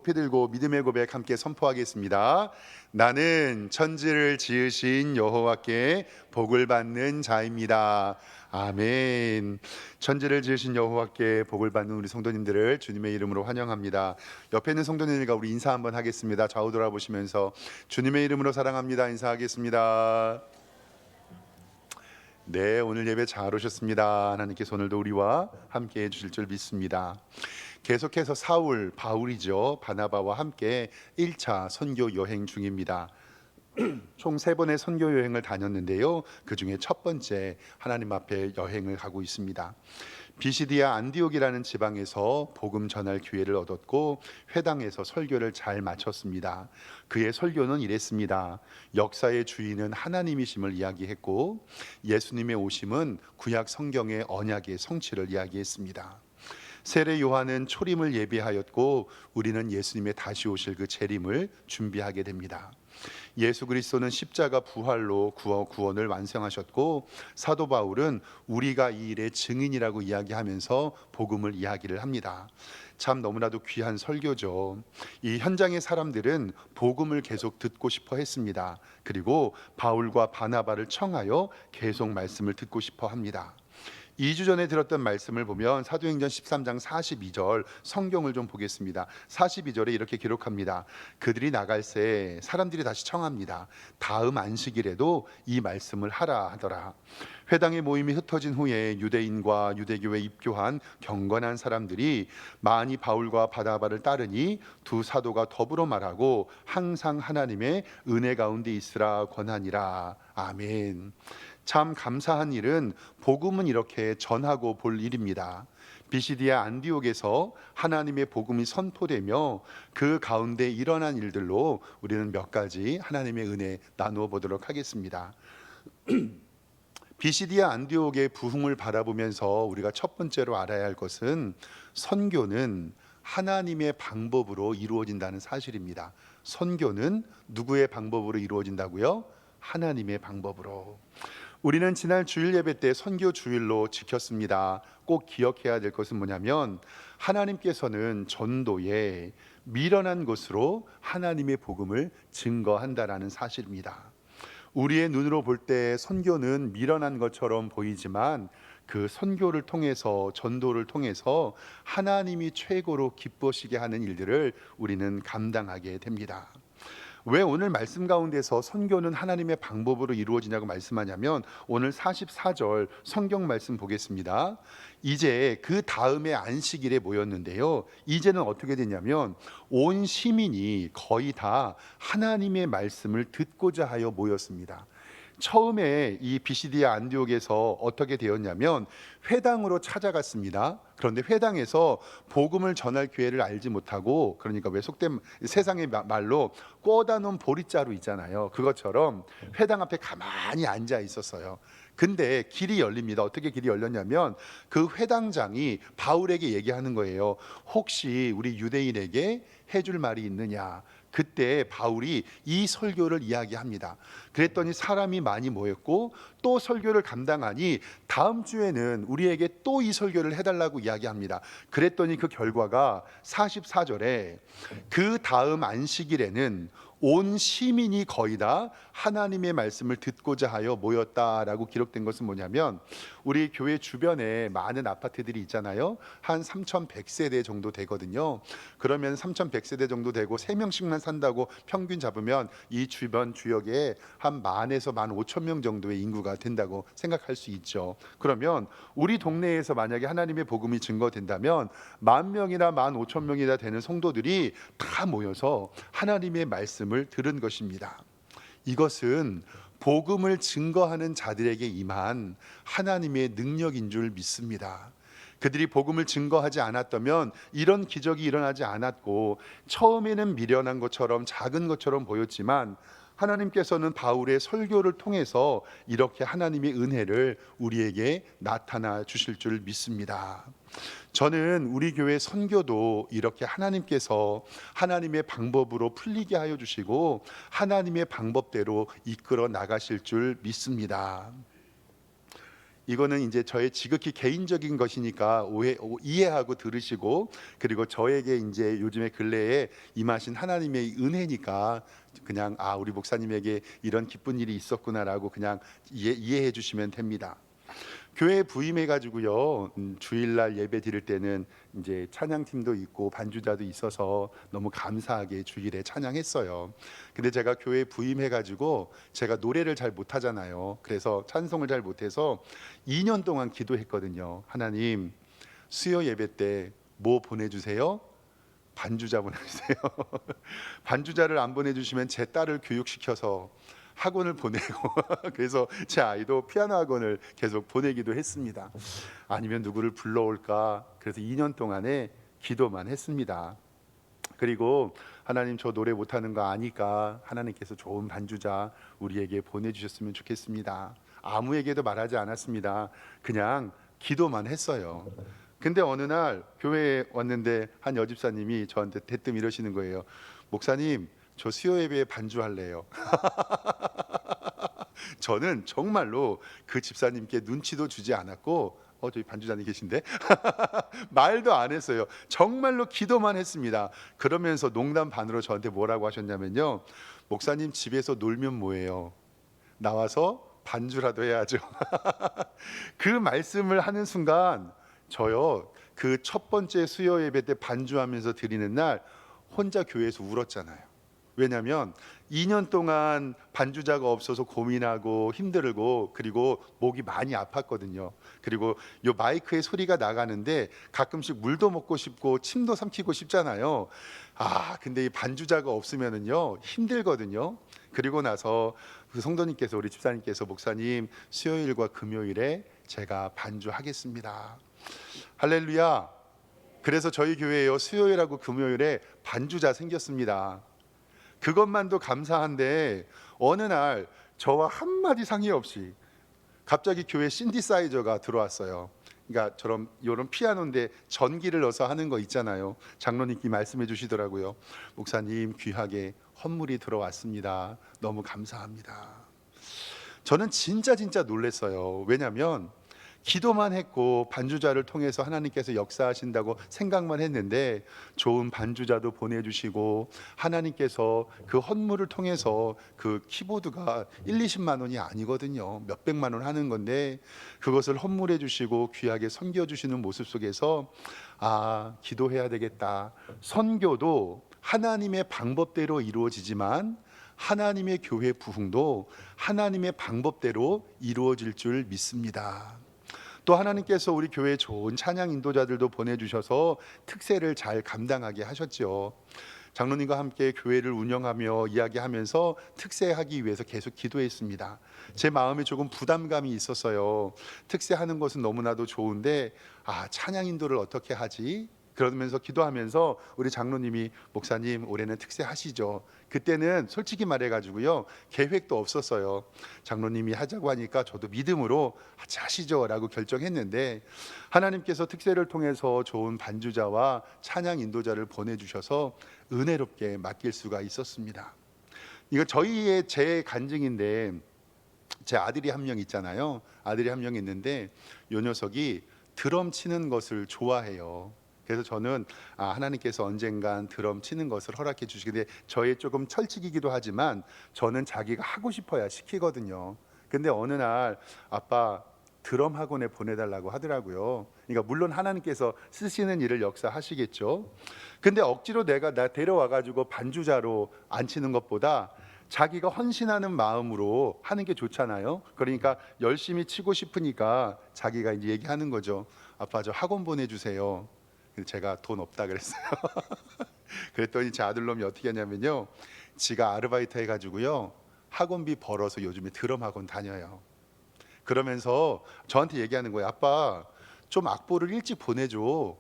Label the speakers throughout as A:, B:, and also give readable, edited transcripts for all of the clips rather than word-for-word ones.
A: 높이 들고 믿음의 고백 함께 선포하겠습니다. 나는 천지를 지으신 여호와께 복을 받는 자입니다. 아멘. 천지를 지으신 여호와께 복을 받는 우리 성도님들을 주님의 이름으로 환영합니다. 옆에 있는 성도님들과 우리 인사 한번 하겠습니다. 좌우 돌아보시면서 주님의 이름으로 사랑합니다 인사하겠습니다. 네, 오늘 예배 잘 오셨습니다. 하나님께서 오늘도 우리와 함께 해주실 줄 믿습니다. 계속해서 사울, 바울이죠. 바나바와 함께 1차 선교 여행 중입니다. 총 3번의 선교 여행을 다녔는데요. 그 중에 첫 번째 하나님 앞에 여행을 가고 있습니다. 비시디아 안디옥이라는 지방에서 복음 전할 기회를 얻었고 회당에서 설교를 잘 마쳤습니다. 그의 설교는 이랬습니다. 역사의 주인은 하나님이심을 이야기했고 예수님의 오심은 구약 성경의 언약의 성취를 이야기했습니다. 세례 요한은 초림을 예비하였고 우리는 예수님의 다시 오실 그 재림을 준비하게 됩니다. 예수 그리스도는 십자가 부활로 구원을 완성하셨고 사도 바울은 우리가 이 일의 증인이라고 이야기하면서 복음을 이야기를 합니다. 참 너무나도 귀한 설교죠. 이 현장의 사람들은 복음을 계속 듣고 싶어 했습니다. 그리고 바울과 바나바를 청하여 계속 말씀을 듣고 싶어 합니다. 2주 전에 들었던 말씀을 보면 사도행전 13장 42절 성경을 좀 보겠습니다. 42절에 이렇게 기록합니다. 그들이 나갈새 사람들이 다시 청합니다. 다음 안식일에도 이 말씀을 하라 하더라. 회당의 모임이 흩어진 후에 유대인과 유대교에 입교한 경건한 사람들이 많이 바울과 바나바를 따르니 두 사도가 더불어 말하고 항상 하나님의 은혜 가운데 있으라 권하니라. 아멘. 참 감사한 일은 복음은 이렇게 전하고 볼 일입니다. 비시디아 안디옥에서 하나님의 복음이 선포되며 그 가운데 일어난 일들로 우리는 몇 가지 하나님의 은혜 나누어 보도록 하겠습니다. 비시디아 안디옥의 부흥을 바라보면서 우리가 첫 번째로 알아야 할 것은 선교는 하나님의 방법으로 이루어진다는 사실입니다. 선교는 누구의 방법으로 이루어진다고요? 하나님의 방법으로. 우리는 지난 주일 예배 때 선교 주일로 지켰습니다. 꼭 기억해야 될 것은 뭐냐면 하나님께서는 전도에 미련한 것으로 하나님의 복음을 증거한다라는 사실입니다. 우리의 눈으로 볼 때 선교는 미련한 것처럼 보이지만 그 선교를 통해서 전도를 통해서 하나님이 최고로 기뻐시게 하는 일들을 우리는 감당하게 됩니다. 왜 오늘 말씀 가운데서 선교는 하나님의 방법으로 이루어지냐고 말씀하냐면 오늘 44절 성경 말씀 보겠습니다. 이제 그 다음에 안식일에 모였는데요. 이제는 어떻게 되냐면 온 시민이 거의 다 하나님의 말씀을 듣고자 하여 모였습니다. 처음에 이 비시디아 안디옥에서 어떻게 되었냐면 회당으로 찾아갔습니다. 그런데 회당에서 복음을 전할 기회를 알지 못하고, 그러니까 왜 속된 세상의 말로 꽂아 놓은 보릿자루 있잖아요. 그것처럼 회당 앞에 가만히 앉아 있었어요. 근데 길이 열립니다. 어떻게 길이 열렸냐면 그 회당장이 바울에게 얘기하는 거예요. 혹시 우리 유대인에게 해줄 말이 있느냐. 그때 바울이 이 설교를 이야기합니다. 그랬더니 사람이 많이 모였고 또 설교를 감당하니 다음 주에는 우리에게 또 이 설교를 해달라고 이야기합니다. 그랬더니 그 결과가 44절에 그 다음 안식일에는 온 시민이 거의 다 하나님의 말씀을 듣고자 하여 모였다라고 기록된 것은 뭐냐면 우리 교회 주변에 많은 아파트들이 있잖아요. 한 3,100세대 정도 되거든요. 그러면 3,100세대 정도 되고 3명씩만 산다고 평균 잡으면 이 주변 주역에 한 10,000에서 15,000명 정도의 인구가 된다고 생각할 수 있죠. 그러면 우리 동네에서 만약에 하나님의 복음이 증거된다면 10,000명이나 15,000명이나 되는 성도들이 다 모여서 하나님의 말씀을 들은 것입니다. 이것은 복음을 증거하는 자들에게 임한 하나님의 능력인 줄 믿습니다. 그들이 복음을 증거하지 않았다면 이런 기적이 일어나지 않았고 처음에는 미련한 것처럼 작은 것처럼 보였지만 하나님께서는 바울의 설교를 통해서 이렇게 하나님의 은혜를 우리에게 나타나 주실 줄 믿습니다. 저는 우리 교회 선교도 이렇게 하나님께서 하나님의 방법으로 풀리게 하여 주시고 하나님의 방법대로 이끌어 나가실 줄 믿습니다. 이거는 이제 저의 지극히 개인적인 것이니까 이해하고 들으시고, 그리고 저에게 이제 요즘에 근래에 임하신 하나님의 은혜니까 그냥 우리 목사님에게 이런 기쁜 일이 있었구나라고 그냥 이해해 주시면 됩니다. 교회 부임해 가지고요, 주일날 예배 드릴 때는 이제 찬양팀도 있고 반주자도 있어서 너무 감사하게 주일에 찬양했어요. 근데 제가 교회 부임해 가지고 제가 노래를 잘 못하잖아요. 그래서 찬송을 잘 못해서 2년 동안 기도했거든요. 하나님, 수요 예배 때 뭐 보내주세요? 반주자 보내주세요. 반주자를 안 보내주시면 제 딸을 교육시켜서 학원을 보내고 그래서 제 아이도 피아노 학원을 계속 보내기도 했습니다. 아니면 누구를 불러올까, 그래서 2년 동안에 기도만 했습니다. 그리고 하나님, 저 노래 못하는 거 아니까 하나님께서 좋은 반주자 우리에게 보내주셨으면 좋겠습니다. 아무에게도 말하지 않았습니다. 그냥 기도만 했어요. 근데 어느 날 교회에 왔는데 한 여집사님이 저한테 대뜸 이러시는 거예요. 목사님, 저 수요 예배에 반주할래요. 저는 정말로 그 집사님께 눈치도 주지 않았고, 저기 반주자님 계신데 말도 안 했어요. 정말로 기도만 했습니다. 그러면서 농담 반으로 저한테 뭐라고 하셨냐면요, 목사님 집에서 놀면 뭐예요? 나와서 반주라도 해야죠. 그 말씀을 하는 순간 저요, 그 첫 번째 수요 예배 때 반주하면서 드리는 날 혼자 교회에서 울었잖아요. 왜냐하면 2년 동안 반주자가 없어서 고민하고 힘들고, 그리고 목이 많이 아팠거든요. 그리고 요 마이크에 소리가 나가는데 가끔씩 물도 먹고 싶고 침도 삼키고 싶잖아요. 근데 이 반주자가 없으면은요 힘들거든요. 그리고 나서 그 성도님께서, 우리 집사님께서, 목사님 수요일과 금요일에 제가 반주하겠습니다. 할렐루야. 그래서 저희 교회에요, 수요일하고 금요일에 반주자 생겼습니다. 그것만도 감사한데 어느 날 저와 한마디 상의 없이 갑자기 교회 신디사이저가 들어왔어요. 그러니까 이런 피아노인데 전기를 넣어서 하는 거 있잖아요. 장로님께 말씀해 주시더라고요. 목사님, 귀하게 헌물이 들어왔습니다. 너무 감사합니다. 저는 진짜 놀랐어요. 왜냐하면 기도만 했고 반주자를 통해서 하나님께서 역사하신다고 생각만 했는데, 좋은 반주자도 보내주시고 하나님께서 그 헌물을 통해서, 그 키보드가 1-20만 원이 아니거든요. 몇백만 원 하는 건데 그것을 헌물해 주시고 귀하게 섬겨 주시는 모습 속에서 기도해야 되겠다. 선교도 하나님의 방법대로 이루어지지만 하나님의 교회 부흥도 하나님의 방법대로 이루어질 줄 믿습니다. 또 하나님께서 우리 교회에 좋은 찬양 인도자들도 보내주셔서 특세를 잘 감당하게 하셨죠. 장로님과 함께 교회를 운영하며 이야기하면서 특세하기 위해서 계속 기도했습니다. 제 마음에 조금 부담감이 있었어요. 특세하는 것은 너무나도 좋은데 찬양 인도를 어떻게 하지? 그러면서 기도하면서 우리 장로님이, 목사님 올해는 특세하시죠. 그때는 솔직히 말해가지고요, 계획도 없었어요. 장로님이 하자고 하니까 저도 믿음으로 하시죠 라고 결정했는데, 하나님께서 특세를 통해서 좋은 반주자와 찬양 인도자를 보내주셔서 은혜롭게 맡길 수가 있었습니다. 이거 제 간증인데, 제 아들이 한 명 있잖아요. 아들이 한 명 있는데 요 녀석이 드럼 치는 것을 좋아해요. 그래서 저는 하나님께서 언젠간 드럼 치는 것을 허락해 주시는데, 저의 조금 철칙이기도 하지만 저는 자기가 하고 싶어야 시키거든요. 근데 어느 날 아빠 드럼 학원에 보내달라고 하더라고요. 그러니까 물론 하나님께서 쓰시는 일을 역사하시겠죠. 근데 억지로 나 데려와 가지고 반주자로 앉히는 것보다 자기가 헌신하는 마음으로 하는 게 좋잖아요. 그러니까 열심히 치고 싶으니까 자기가 이제 얘기하는 거죠. 아빠, 저 학원 보내주세요. 제가 돈 없다 그랬어요. 그랬더니 제 아들놈이 어떻게 하냐면요, 지가 아르바이트 해가지고요 학원비 벌어서 요즘에 드럼 학원 다녀요. 그러면서 저한테 얘기하는 거예요. 아빠, 좀 악보를 일찍 보내줘.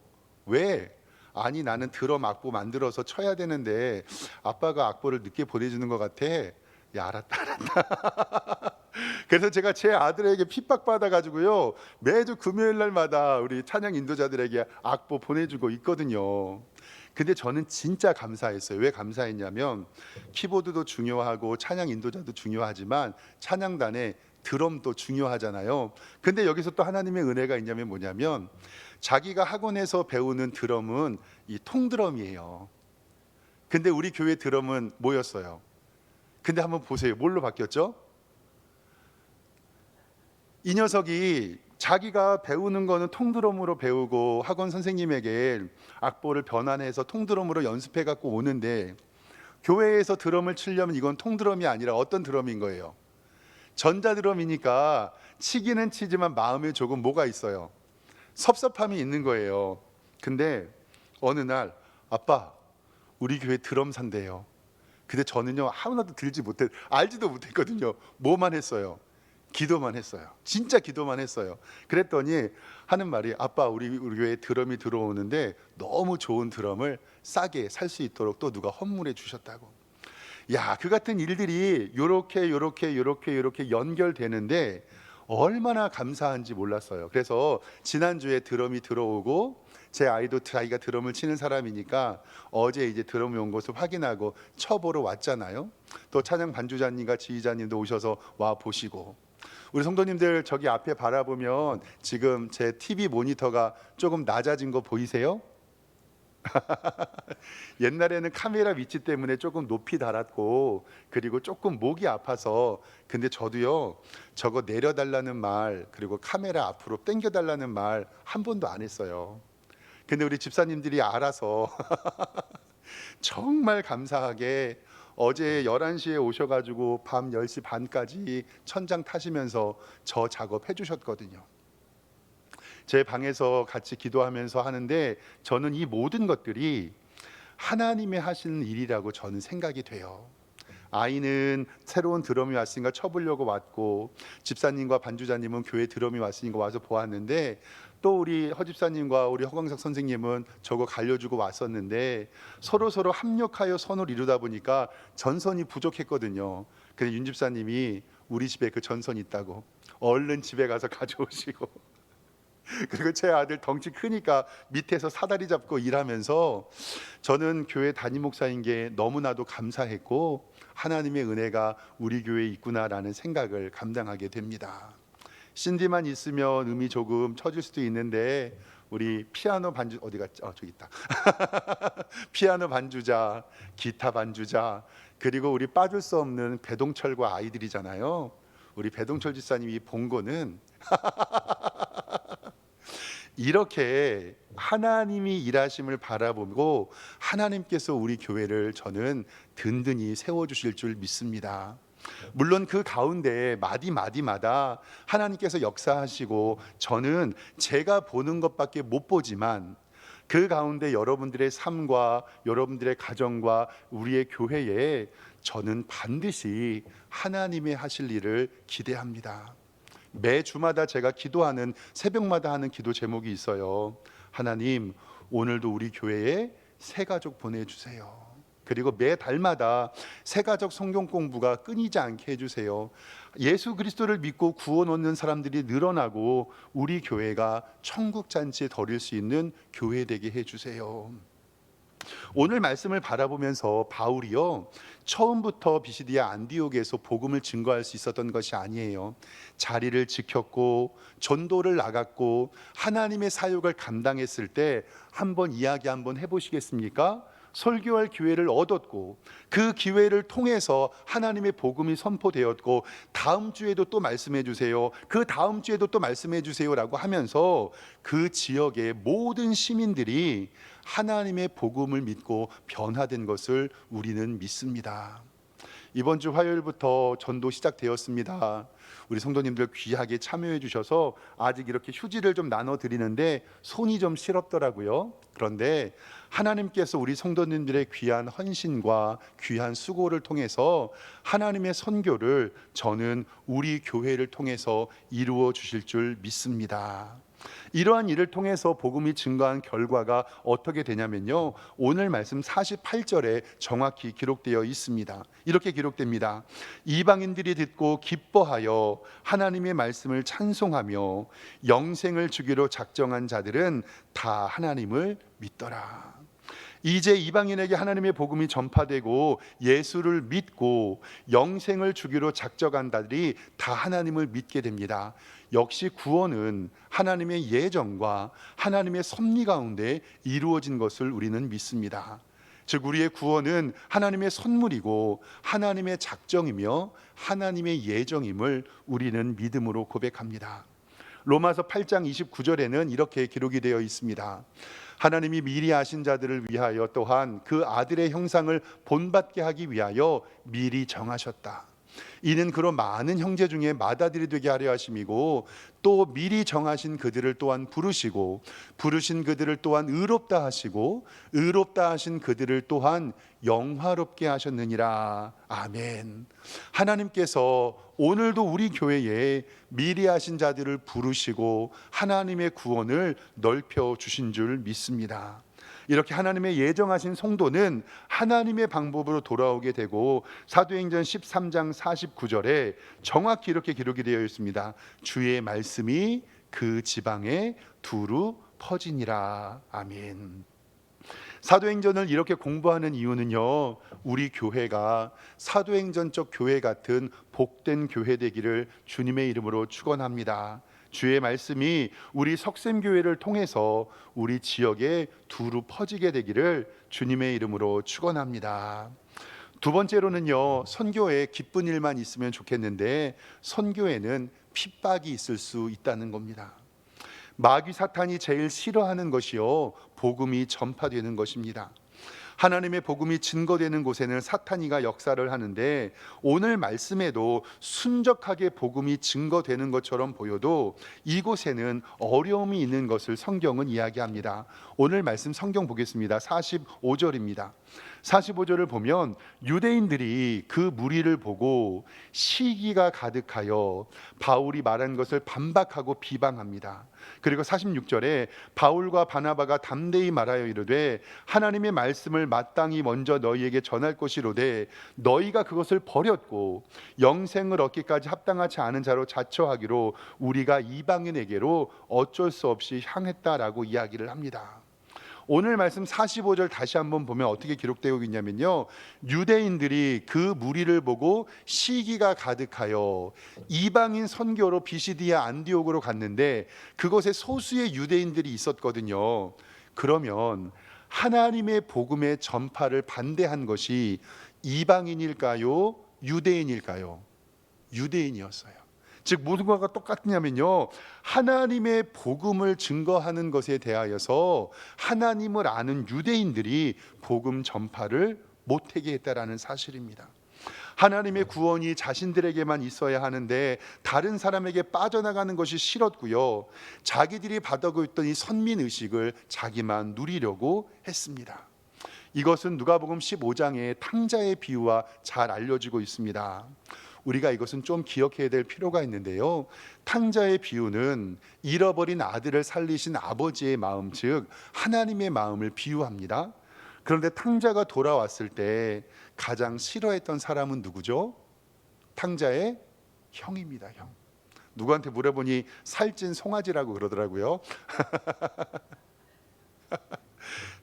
A: 왜? 아니, 나는 드럼 악보 만들어서 쳐야 되는데 아빠가 악보를 늦게 보내주는 것 같아. 야, 알았다. 그래서 제가 제 아들에게 핍박받아 가지고요 매주 금요일 날마다 우리 찬양 인도자들에게 악보 보내주고 있거든요. 근데 저는 진짜 감사했어요. 왜 감사했냐면, 키보드도 중요하고 찬양 인도자도 중요하지만 찬양단에 드럼도 중요하잖아요. 근데 여기서 또 하나님의 은혜가 있냐면 뭐냐면 자기가 학원에서 배우는 드럼은 이 통드럼이에요. 근데 우리 교회 드럼은 뭐였어요? 근데 한번 보세요. 뭘로 바뀌었죠? 이 녀석이 자기가 배우는 거는 통드럼으로 배우고 학원 선생님에게 악보를 변환해서 통드럼으로 연습해 갖고 오는데, 교회에서 드럼을 치려면 이건 통드럼이 아니라 어떤 드럼인 거예요? 전자드럼이니까 치기는 치지만 마음에 조금 뭐가 있어요? 섭섭함이 있는 거예요. 근데 어느 날 아빠 우리 교회 드럼 산대요. 근데 저는요 하나도 알지도 못했거든요. 뭐만 했어요? 기도만 했어요. 진짜 기도만 했어요. 그랬더니 하는 말이, 아빠 우리 교회에 드럼이 들어오는데 너무 좋은 드럼을 싸게 살 수 있도록 또 누가 헌물해 주셨다고. 야, 그 같은 일들이 요렇게 연결되는데 얼마나 감사한지 몰랐어요. 그래서 지난주에 드럼이 들어오고, 제 아이도 자기가 드럼을 치는 사람이니까 어제 이제 드럼이 온 것을 확인하고 쳐보러 왔잖아요. 또 찬양 반주자님과 지휘자님도 오셔서 와 보시고, 우리 성도님들 저기 앞에 바라보면 지금 제 TV 모니터가 조금 낮아진 거 보이세요? 옛날에는 카메라 위치 때문에 조금 높이 달았고, 그리고 조금 목이 아파서, 근데 저도요 저거 내려달라는 말, 그리고 카메라 앞으로 당겨달라는 말 한 번도 안 했어요. 근데 우리 집사님들이 알아서 정말 감사하게 어제 11시에 오셔가지고 밤 10시 반까지 천장 타시면서 저 작업해 주셨거든요. 제 방에서 같이 기도하면서 하는데, 저는 이 모든 것들이 하나님이 하시는 일이라고 저는 생각이 돼요. 아이는 새로운 드럼이 왔으니까 쳐보려고 왔고, 집사님과 반주자님은 교회 드럼이 왔으니까 와서 보았는데, 또 우리 허집사님과 우리 허광석 선생님은 저거 갈려주고 왔었는데, 서로 합력하여 선을 이루다 보니까 전선이 부족했거든요. 근데 윤 집사님이 우리 집에 그 전선이 있다고 얼른 집에 가서 가져오시고 그리고 제 아들 덩치 크니까 밑에서 사다리 잡고 일하면서, 저는 교회 담임 목사인 게 너무나도 감사했고 하나님의 은혜가 우리 교회에 있구나라는 생각을 감당하게 됩니다. 신디만 있으면 음이 조금 쳐질 수도 있는데, 우리 피아노 반주 어디 갔지? 저기 있다. 피아노 반주자, 기타 반주자, 그리고 우리 빠질 수 없는 배동철과 아이들이잖아요. 우리 배동철 집사님이 본 거는 이렇게 하나님이 일하심을 바라보고 하나님께서 우리 교회를 저는 든든히 세워주실 줄 믿습니다. 물론 그 가운데 마디마디마다 하나님께서 역사하시고, 저는 제가 보는 것밖에 못 보지만 그 가운데 여러분들의 삶과 여러분들의 가정과 우리의 교회에 저는 반드시 하나님의 하실 일을 기대합니다. 매 주마다 제가 기도하는, 새벽마다 하는 기도 제목이 있어요. 하나님 오늘도 우리 교회에 새 가족 보내주세요. 그리고 매 달마다 새 가족 성경 공부가 끊이지 않게 해주세요. 예수 그리스도를 믿고 구원 얻는 사람들이 늘어나고 우리 교회가 천국 잔치에 드릴 수 있는 교회 되게 해주세요. 오늘 말씀을 바라보면서 바울이요 처음부터 비시디아 안디옥에서 복음을 증거할 수 있었던 것이 아니에요. 자리를 지켰고 전도를 나갔고 하나님의 사역을 감당했을 때 한번 이야기 한번 해보시겠습니까? 설교할 기회를 얻었고, 그 기회를 통해서 하나님의 복음이 선포되었고, 다음 주에도 또 말씀해 주세요, 그 다음 주에도 또 말씀해 주세요라고 하면서 그 지역의 모든 시민들이 하나님의 복음을 믿고 변화된 것을 우리는 믿습니다. 이번 주 화요일부터 전도 시작되었습니다. 우리 성도님들 귀하게 참여해 주셔서 아직 이렇게 휴지를 좀 나눠 드리는데 손이 좀 시렵더라고요. 그런데 하나님께서 우리 성도님들의 귀한 헌신과 귀한 수고를 통해서 하나님의 선교를 저는 우리 교회를 통해서 이루어 주실 줄 믿습니다. 이러한 일을 통해서 복음이 증거한 결과가 어떻게 되냐면요, 오늘 말씀 48절에 정확히 기록되어 있습니다. 이렇게 기록됩니다. 이방인들이 듣고 기뻐하여 하나님의 말씀을 찬송하며 영생을 주기로 작정한 자들은 다 하나님을 믿더라. 이제 이방인에게 하나님의 복음이 전파되고 예수를 믿고 영생을 주기로 작정한 자들이 다 하나님을 믿게 됩니다. 역시 구원은 하나님의 예정과 하나님의 섭리 가운데 이루어진 것을 우리는 믿습니다. 즉 우리의 구원은 하나님의 선물이고 하나님의 작정이며 하나님의 예정임을 우리는 믿음으로 고백합니다. 로마서 8장 29절에는 이렇게 기록이 되어 있습니다. 하나님이 미리 아신 자들을 위하여 또한 그 아들의 형상을 본받게 하기 위하여 미리 정하셨다. 이는 그로 많은 형제 중에 맏아들이 되게 하려 하심이고 또 미리 정하신 그들을 또한 부르시고 부르신 그들을 또한 의롭다 하시고 의롭다 하신 그들을 또한 영화롭게 하셨느니라. 아멘. 하나님께서 오늘도 우리 교회에 미리 하신 자들을 부르시고 하나님의 구원을 넓혀 주신 줄 믿습니다. 이렇게 하나님의 예정하신 성도는 하나님의 방법으로 돌아오게 되고 사도행전 13장 49절에 정확히 이렇게 기록이 되어 있습니다. 주의 말씀이 그 지방에 두루 퍼지니라. 아멘. 사도행전을 이렇게 공부하는 이유는요, 우리 교회가 사도행전적 교회 같은 복된 교회 되기를 주님의 이름으로 축원합니다. 주의 말씀이 우리 석샘교회를 통해서 우리 지역에 두루 퍼지게 되기를 주님의 이름으로 축원합니다. 두 번째로는요, 선교에 기쁜 일만 있으면 좋겠는데 선교에는 핍박이 있을 수 있다는 겁니다. 마귀 사탄이 제일 싫어하는 것이요, 복음이 전파되는 것입니다. 하나님의 복음이 증거되는 곳에는 사탄이가 역사를 하는데 오늘 말씀에도 순적하게 복음이 증거되는 것처럼 보여도 이곳에는 어려움이 있는 것을 성경은 이야기합니다. 오늘 말씀 성경 보겠습니다. 45절입니다. 45절을 보면 유대인들이 그 무리를 보고 시기가 가득하여 바울이 말한 것을 반박하고 비방합니다. 그리고 46절에 바울과 바나바가 담대히 말하여 이르되 하나님의 말씀을 마땅히 먼저 너희에게 전할 것이로되 너희가 그것을 버렸고 영생을 얻기까지 합당하지 않은 자로 자처하기로 우리가 이방인에게로 어쩔 수 없이 향했다라고 이야기를 합니다. 오늘 말씀 45절 다시 한번 보면 어떻게 기록되고 있냐면요, 유대인들이 그 무리를 보고 시기가 가득하여 이방인 선교로 비시디아 안디옥으로 갔는데 그곳에 소수의 유대인들이 있었거든요. 그러면 하나님의 복음의 전파를 반대한 것이 이방인일까요? 유대인일까요? 유대인이었어요. 즉 무엇과가 똑같냐면요, 하나님의 복음을 증거하는 것에 대하여서 하나님을 아는 유대인들이 복음 전파를 못하게 했다라는 사실입니다. 하나님의 구원이 자신들에게만 있어야 하는데 다른 사람에게 빠져나가는 것이 싫었고요, 자기들이 받아고 있던 이 선민의식을 자기만 누리려고 했습니다. 이것은 누가복음 15장의 탕자의 비유와 잘 알려지고 있습니다. 우리가 이것은 좀 기억해야 될 필요가 있는데요, 탕자의 비유는 잃어버린 아들을 살리신 아버지의 마음, 즉 하나님의 마음을 비유합니다. 그런데 탕자가 돌아왔을 때 가장 싫어했던 사람은 누구죠? 탕자의 형입니다. 형. 누구한테 물어보니 살찐 송아지라고 그러더라고요.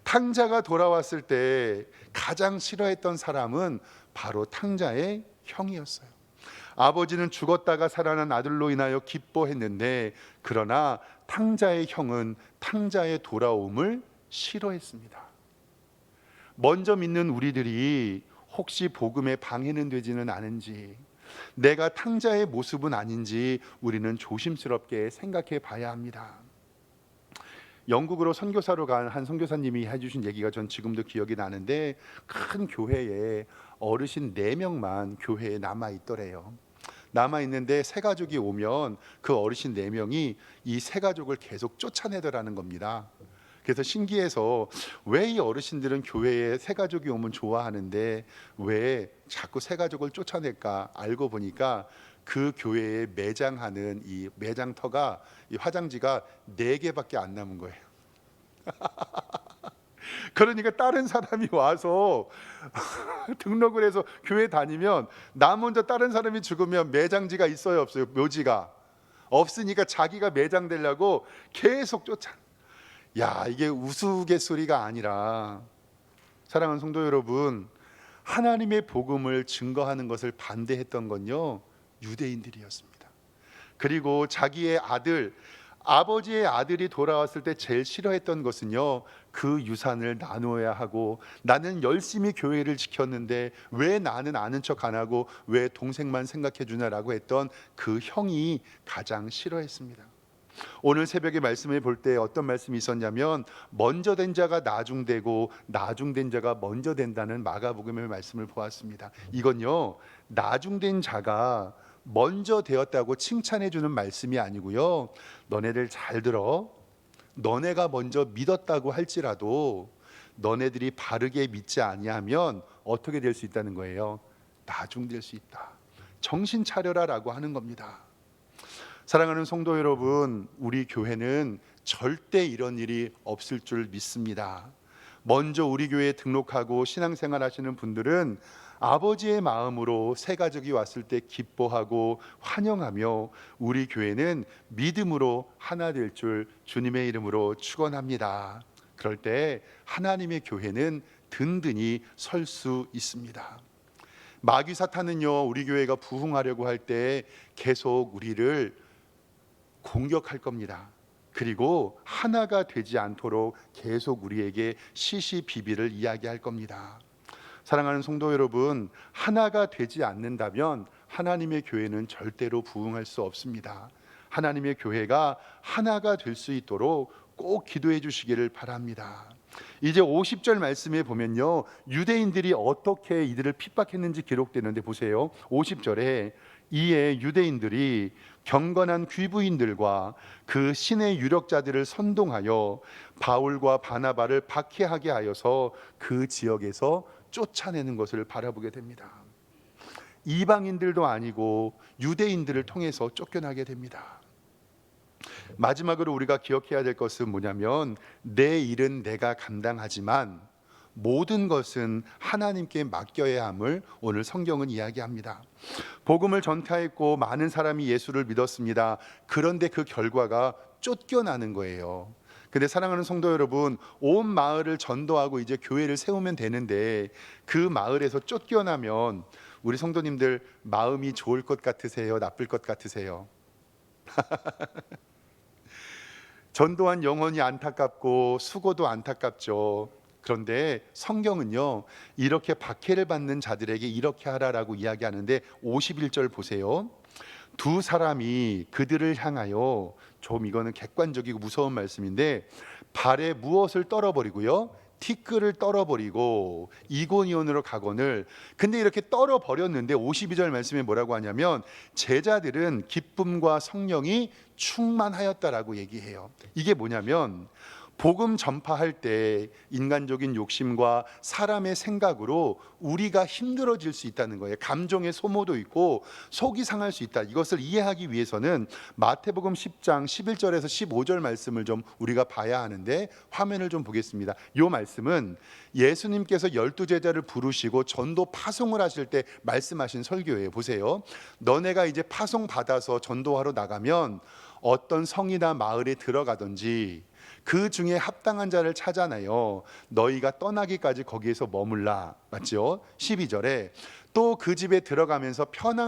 A: 탕자가 돌아왔을 때 가장 싫어했던 사람은 바로 탕자의 형이었어요. 아버지는 죽었다가 살아난 아들로 인하여 기뻐했는데 그러나 탕자의 형은 탕자의 돌아옴을 싫어했습니다. 먼저 믿는 우리들이 혹시 복음에 방해는 되지는 않은지, 내가 탕자의 모습은 아닌지 우리는 조심스럽게 생각해 봐야 합니다. 영국으로 선교사로 간 한 선교사님이 해주신 얘기가 전 지금도 기억이 나는데, 큰 교회에 어르신 4명만 교회에 남아있더래요. 남아있는데 새 가족이 오면 그 어르신 4명이 이 새 가족을 계속 쫓아내더라는 겁니다. 그래서 신기해서 왜 이 어르신들은 교회에 새 가족이 오면 좋아하는데 왜 자꾸 새 가족을 쫓아낼까 알고 보니까 그 교회에 매장하는 이 매장터가, 이 화장지가 4개밖에 안 남은 거예요. 그러니까 다른 사람이 와서 등록을 해서 교회 다니면 나 먼저 다른 사람이 죽으면 매장지가 있어요, 없어요? 묘지가 없으니까 자기가 매장되려고 계속 쫓아. 야, 이게 우스갯소리가 아니라 사랑하는 성도 여러분, 하나님의 복음을 증거하는 것을 반대했던 건요, 유대인들이었습니다. 그리고 자기의 아들, 아버지의 아들이 돌아왔을 때 제일 싫어했던 것은요, 그 유산을 나누어야 하고, 나는 열심히 교회를 지켰는데 왜 나는 아는 척 안 하고 왜 동생만 생각해 주냐라고 했던 그 형이 가장 싫어했습니다. 오늘 새벽에 말씀을 볼 때 어떤 말씀이 있었냐면, 먼저 된 자가 나중되고 나중된 자가 먼저 된다는 마가복음의 말씀을 보았습니다. 이건요, 나중된 자가 먼저 되었다고 칭찬해 주는 말씀이 아니고요, 너네들 잘 들어, 너네가 먼저 믿었다고 할지라도 너네들이 바르게 믿지 아니하면 어떻게 될 수 있다는 거예요? 나중될 수 있다. 정신 차려라라고 하는 겁니다. 사랑하는 성도 여러분, 우리 교회는 절대 이런 일이 없을 줄 믿습니다. 먼저 우리 교회에 등록하고 신앙생활 하시는 분들은 아버지의 마음으로 새 가족이 왔을 때 기뻐하고 환영하며, 우리 교회는 믿음으로 하나 될 줄 주님의 이름으로 축원합니다. 그럴 때 하나님의 교회는 든든히 설 수 있습니다. 마귀 사탄은요, 우리 교회가 부흥하려고 할 때 계속 우리를 공격할 겁니다. 그리고 하나가 되지 않도록 계속 우리에게 시시비비를 이야기할 겁니다. 사랑하는 성도 여러분, 하나가 되지 않는다면 하나님의 교회는 절대로 부흥할 수 없습니다. 하나님의 교회가 하나가 될 수 있도록 꼭 기도해 주시기를 바랍니다. 이제 50절 말씀에 보면요, 유대인들이 어떻게 이들을 핍박했는지 기록되는데 보세요. 50절에 이에 유대인들이 경건한 귀부인들과 그 신의 유력자들을 선동하여 바울과 바나바를 박해하게 하여서 그 지역에서 쫓아내는 것을 바라보게 됩니다. 이방인들도 아니고 유대인들을 통해서 쫓겨나게 됩니다. 마지막으로 우리가 기억해야 될 것은 뭐냐면, 내 일은 내가 감당하지만 모든 것은 하나님께 맡겨야 함을 오늘 성경은 이야기합니다. 복음을 전파했고 많은 사람이 예수를 믿었습니다. 그런데 그 결과가 쫓겨나는 거예요. 근데 사랑하는 성도 여러분, 온 마을을 전도하고 이제 교회를 세우면 되는데 그 마을에서 쫓겨나면 우리 성도님들 마음이 좋을 것 같으세요? 나쁠 것 같으세요? 전도한 영혼이 안타깝고 수고도 안타깝죠. 그런데 성경은요, 이렇게 박해를 받는 자들에게 이렇게 하라라고 이야기하는데 51절 보세요. 두 사람이 그들을 향하여, 좀 이거는 객관적이고 무서운 말씀인데, 발에 무엇을 떨어버리고요, 티끌을 떨어버리고 이고니온으로 가거늘. 근데 이렇게 떨어버렸는데 52절 말씀에 뭐라고 하냐면, 제자들은 기쁨과 성령이 충만하였다라고 얘기해요. 이게 뭐냐면, 복음 전파할 때 인간적인 욕심과 사람의 생각으로 우리가 힘들어질 수 있다는 거예요. 감정의 소모도 있고 속이 상할 수 있다. 이것을 이해하기 위해서는 마태복음 10장 11절에서 15절 말씀을 좀 우리가 봐야 하는데, 화면을 좀 보겠습니다. 이 말씀은 예수님께서 12제자를 부르시고 전도 파송을 하실 때 말씀하신 설교예요. 보세요. 너네가 이제 파송 받아서 전도하러 나가면 어떤 성이나 마을에 들어가든지 그 중에 합당한 자를 찾아내요 너희가 떠나기까지 거기에서 머물라. 맞죠? 12절에 또 그 집에 들어가면서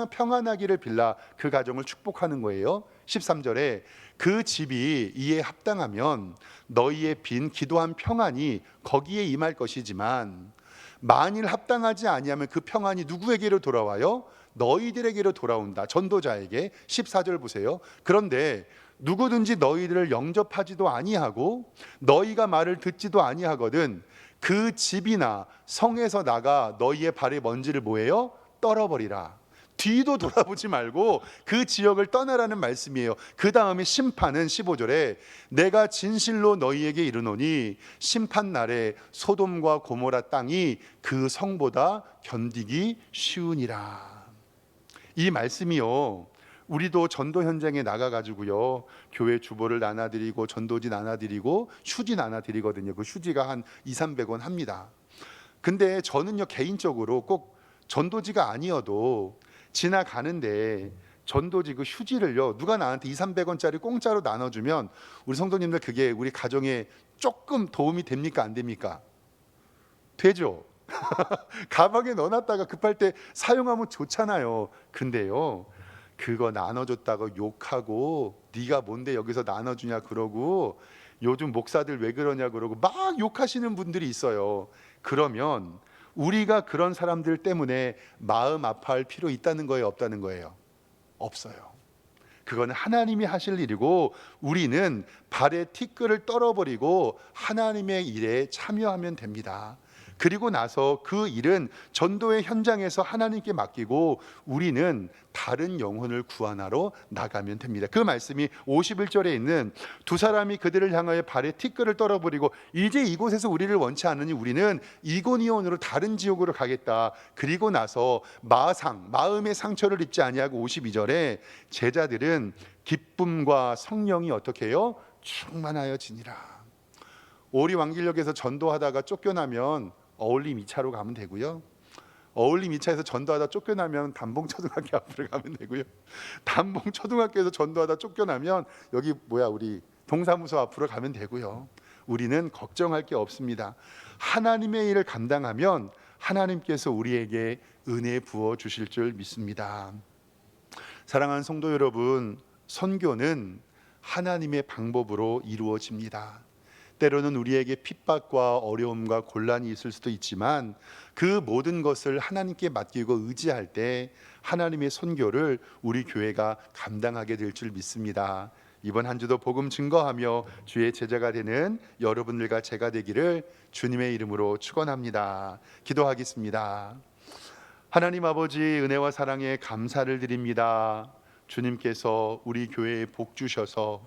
A: 평안하기를 빌라 그 가정을 축복하는 거예요. 13절에 그 집이 이에 합당하면 너희의 빈 기도한 평안이 거기에 임할 것이지만, 만일 합당하지 아니하면 그 평안이 누구에게로 돌아와요? 너희들에게로 돌아온다. 전도자에게. 14절 보세요. 그런데 누구든지 너희들을 영접하지도 아니하고 너희가 말을 듣지도 아니하거든 그 집이나 성에서 나가 너희의 발에 먼지를 뭐예요? 떨어버리라. 뒤도 돌아보지 말고 그 지역을 떠나라는 말씀이에요. 그 다음에 심판은 15절에 내가 진실로 너희에게 이르노니 심판 날에 소돔과 고모라 땅이 그 성보다 견디기 쉬우니라. 이 말씀이요, 우리도 전도 현장에 나가가지고요, 교회 주보를 나눠드리고 전도지 나눠드리고 휴지 나눠드리거든요. 그 휴지가 한 200~300원 합니다. 근데 저는요, 개인적으로 꼭 전도지가 아니어도 지나가는데 전도지 그 휴지를요, 누가 나한테 200~300원짜리 공짜로 나눠주면 우리 성도님들 그게 우리 가정에 조금 도움이 됩니까? 안 됩니까? 되죠. 가방에 넣어놨다가 급할 때 사용하면 좋잖아요. 근데요, 그거 나눠줬다고 욕하고 네가 뭔데 여기서 나눠주냐 그러고 요즘 목사들 왜 그러냐 그러고 막 욕하시는 분들이 있어요. 그러면 우리가 그런 사람들 때문에 마음 아파할 필요 있다는 거예요, 없다는 거예요? 없어요. 그건 하나님이 하실 일이고 우리는 발에 티끌을 떨어버리고 하나님의 일에 참여하면 됩니다. 그리고 나서 그 일은 전도의 현장에서 하나님께 맡기고 우리는 다른 영혼을 구원하러 나가면 됩니다. 그 말씀이 51절에 있는 두 사람이 그들을 향하여 발에 티끌을 떨어버리고 이제 이곳에서 우리를 원치 않으니 우리는 이고니온으로 다른 지옥으로 가겠다. 그리고 나서 마음의 상처를 입지 아니하고 52절에 제자들은 기쁨과 성령이 어떻게 해요? 충만하여지니라. 오리 왕길역에서 전도하다가 쫓겨나면 어울림 2차로 가면 되고요. 어울림 2차에서 전도하다 쫓겨나면 담봉초등학교 앞으로 가면 되고요. 담봉초등학교에서 전도하다 쫓겨나면 여기 우리 동사무소 앞으로 가면 되고요. 우리는 걱정할 게 없습니다. 하나님의 일을 감당하면 하나님께서 우리에게 은혜 부어 주실 줄 믿습니다. 사랑하는 성도 여러분, 선교는 하나님의 방법으로 이루어집니다. 때로는 우리에게 핍박과 어려움과 곤란이 있을 수도 있지만 그 모든 것을 하나님께 맡기고 의지할 때 하나님의 선교를 우리 교회가 감당하게 될 줄 믿습니다. 이번 한 주도 복음 증거하며 주의 제자가 되는 여러분들과 제가 되기를 주님의 이름으로 축원합니다. 기도하겠습니다. 하나님 아버지, 은혜와 사랑에 감사를 드립니다. 주님께서 우리 교회에 복 주셔서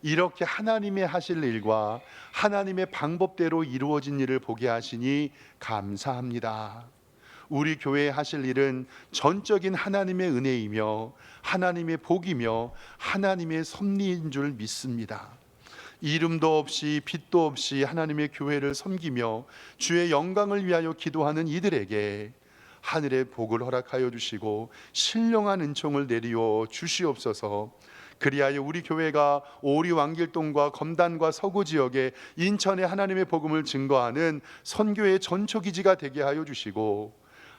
A: 이렇게 하나님의 하실 일과 하나님의 방법대로 이루어진 일을 보게 하시니 감사합니다. 우리 교회에 하실 일은 전적인 하나님의 은혜이며 하나님의 복이며 하나님의 섭리인 줄 믿습니다. 이름도 없이 빛도 없이 하나님의 교회를 섬기며 주의 영광을 위하여 기도하는 이들에게 하늘의 복을 허락하여 주시고 신령한 은총을 내리어 주시옵소서. 그리하여 우리 교회가 오리 왕길동과 검단과 서구 지역에 인천의 하나님의 복음을 증거하는 선교의 전초기지가 되게 하여 주시고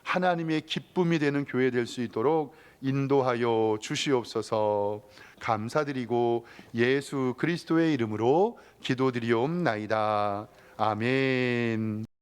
A: 하나님의 기쁨이 되는 교회 될 수 있도록 인도하여 주시옵소서. 감사드리고 예수 그리스도의 이름으로 기도드리옵나이다. 아멘.